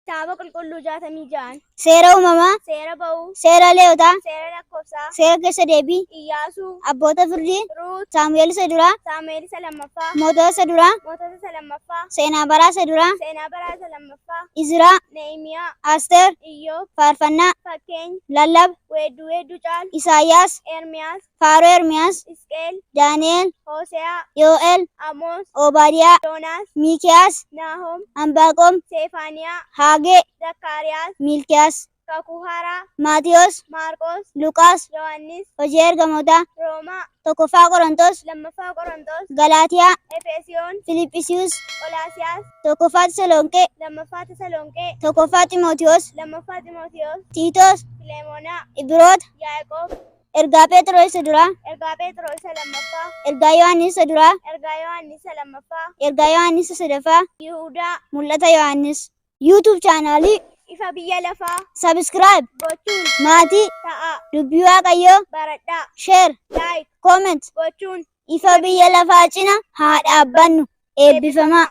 Kitaaba qulqulluu 66. Seera uumamaa. Seera ba'uu. Seera Lewwotaa. Seera lakkoofsaa. Seera keessa deebii. Iyyaasuu. Abboota firdii. Ruut. Saamu'eel isa duraa. Saamu'eel isa lammaffaa. Mootota isa duraa. Mootota isa lammaffaa. Seenaa baraa isa duraa. Seenaa baraa isa lammaffaa. Izraa. Nehemiyaa. Asteer. Iyyoob. Faarfannaa. Fakkeenya. Lallaba. Weedduu caalu. Isaayyaas. Ermiyaas. Faaruu Ermiyaas. Hisqeel. Daani'el. Hooseyaa. Yo'eel. Amoos. Obaadiyaa. Yoonaas. Miikiyaas. Naahom. Anbaaqoom. Seefaaniyaa. Haagee. Zakkaariyaas. Miilkiyaas. Kakuu Haaraa. Maatiyos. Maarqos. Luqaas. Yohannis. Hojii ergamootaa. Roomaa. Tokkoffaa Qorontos. Lammaffaa Qorontos. Galaatiyaa. Efesiyoon. Filiphisiiyus. Qolaasiyaas. Tokkoffaa Tasalonqee. Lammaffaa Tasalonqee. Tokkoffaa Xiimotewos. Lammaffaa Xiimotewos. Tiitos. Fileemoonaa. Ibroota. Yaaqoob. Ergaa Phexros isa duraa. Ergaa Phexros isa lammaffaa. Ergaa Yohannis isa duraa. Ergaa Yohannis isa lammaffaa. Ergaa Yohannis isa sadaffaa. Yihuudaa. Mul'ata Yohannis. YouTube chaanaalii. Ifa biyya lafaa. Subscribe. Gochuun. Maatii. Ta'a. Dubbii Waaqayyoo. Baradhaa. Share. Like. Comment. Gochuun. Ifa biyya lafaa cina haa dhaabbannu. Eebbifamaa.